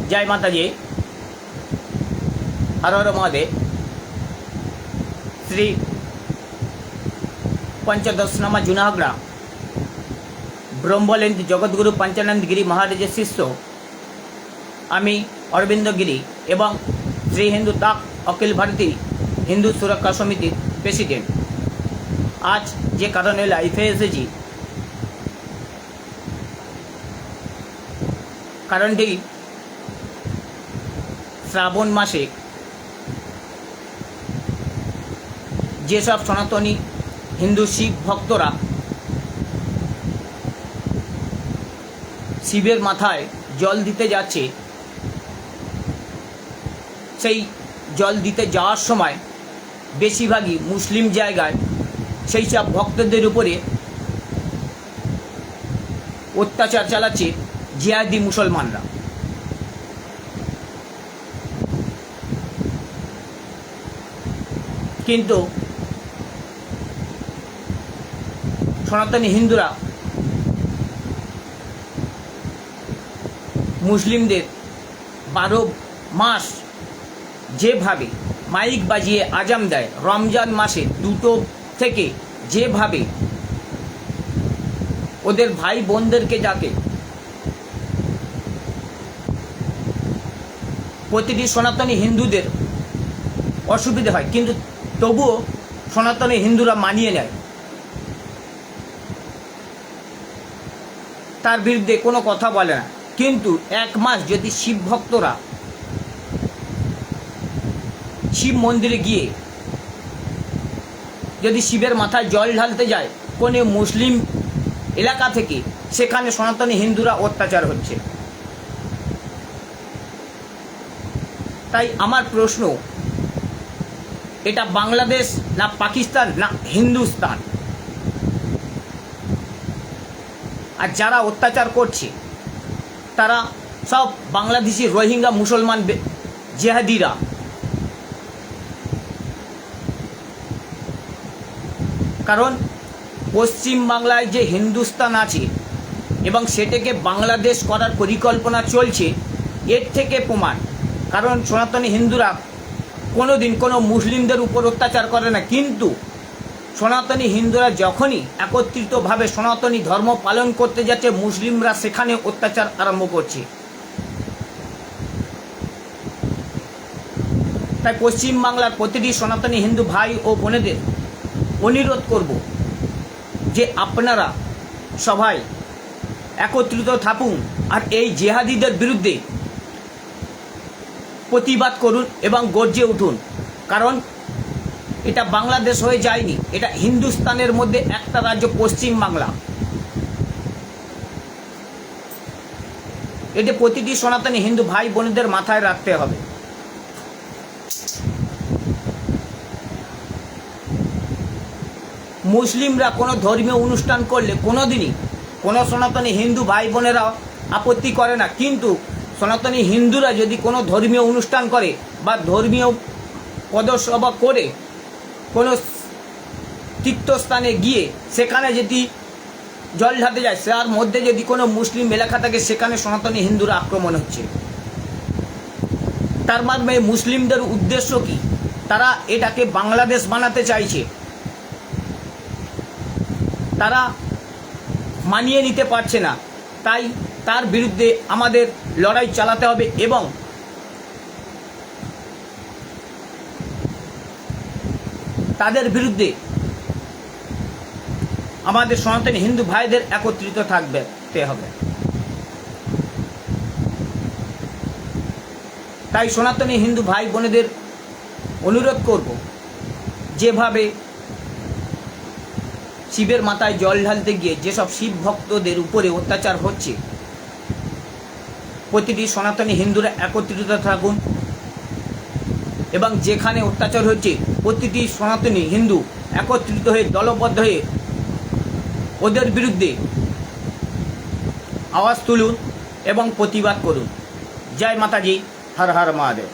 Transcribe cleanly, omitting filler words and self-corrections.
जय माता जी, हर हर महादेव। श्री पंचदशनामा जुनागड़ा ब्रह्मलेंद जगतगुरु पंचानंद गिरी महाराजेर शिष्य आमी अरविंद गिरी एवं श्री हिंदू ताक अखिल भारतीय हिंदू सुरक्षा समितिर प्रेसिडेंट। आज जे कारणे लाइफे एसेছি कारणটি श्रावण मासे जे सब सनातनी हिंदू शिव भक्तरा शिवेर माथाय जल दीते जाच्छे, सेई जल दीते जाওয়ার समय बेशिरभागই मुस्लिम जायगाय सेई सब भक्तদের উপরে अत्याचार চালাচ্ছে জিহাদি मुसलमानरा। किन्तु सनातनी हिंदूरा मुस्लिमদের 12 मास যেভাবে মাইক বাজিয়ে আজান দেয়, রমজান মাসে দুটো থেকে যেভাবে ওদের ভাই বোনদেরকে ডাকে, প্রতিটি সনাতনী হিন্দুদের অসুবিধা হয়, কিন্তু তবুও সনাতনী হিন্দুরা মানিয়ে নেয়, তার বিরুদ্ধে কোনো কথা বলে না। কিন্তু এক মাস যদি শিব ভক্তরা শিব মন্দিরে গিয়ে যদি শিবের মাথায় জল ঢালতে যায় কোনো মুসলিম এলাকা থেকে, সেখানে সনাতনী হিন্দুরা অত্যাচার হচ্ছে। তাই আমার প্রশ্ন, এটা বাংলাদেশ না পাকিস্তান না হিন্দুস্তান? আর যারা অত্যাচার করছে তারা সব বাংলাদেশি রোহিঙ্গা মুসলমান জেহাদিরা। কারণ পশ্চিম বাংলায় যে হিন্দুস্তান আছে এবং সেটাকে বাংলাদেশ করার পরিকল্পনা চলছে, এর থেকে প্রমাণ। কারণ সনাতনী হিন্দুরা কোনোদিন কোনো মুসলিমদের উপর অত্যাচার করে না, কিন্তু সনাতনী হিন্দুরা যখনই একত্রিতভাবে সনাতনী ধর্ম পালন করতে যাচ্ছে, মুসলিমরা সেখানে অত্যাচার আরম্ভ করছে। তাই পশ্চিম বাংলার প্রতিটি সনাতনী হিন্দু ভাই ও বোনেদের অনুরোধ করব যে আপনারা সবাই একত্রিত থাকুন আর এই জেহাদিদের বিরুদ্ধে প্রতিবাদ করুন এবং গর্জে উঠুন। কারণ এটা বাংলাদেশ হয়ে যায়নি, এটা হিন্দুস্তানের মধ্যে একটা রাজ্য পশ্চিম বাংলা। এটা প্রতিটি সনাতনী হিন্দু ভাই বোনদের মাথায় রাখতে হবে। মুসলিমরা কোনো ধর্মীয় অনুষ্ঠান করলে কোনোদিনই কোনো সনাতনী হিন্দু ভাই বোনেরা আপত্তি করে না, কিন্তু সনাতনী হিন্দুরা যদি কোনো ধর্মীয় অনুষ্ঠান করে বা ধর্মীয় পদসভা করে কোনো তীর্থস্থানে গিয়ে সেখানে যদি জল ঢালতে যায়, তার মধ্যে যদি কোনো মুসলিম এলাকা থাকে, সেখানে সনাতনী হিন্দুরা আক্রমণ হচ্ছে। তার মানে মুসলিমদের উদ্দেশ্য কি? তারা এটাকে বাংলাদেশ বানাতে চাইছে। তারা মানিয়ে নিতে পারছে না, তাই তার বিরুদ্ধে আমাদের লড়াই চালাতে হবে এবং তাদের বিরুদ্ধে আমাদের সনাতনী হিন্দু ভাইদের একত্রিত থাকতে হবে। তাই সনাতনী হিন্দু ভাই বোনেদের অনুরোধ করব, যেভাবে শিবের মাথায় জল ঢালতে গিয়ে যেসব শিব ভক্তদের উপরে অত্যাচার হচ্ছে, প্রতিটি সনাতনী হিন্দুরা একত্রিত থাকুন এবং যেখানে অত্যাচার হচ্ছে প্রতিটি সনাতনী হিন্দু একত্রিত হয়ে দলবদ্ধ হয়ে ওদের বিরুদ্ধে আওয়াজ তুলুন এবং প্রতিবাদ করুন। জয় মাতাজি, হর হর মহাদেব।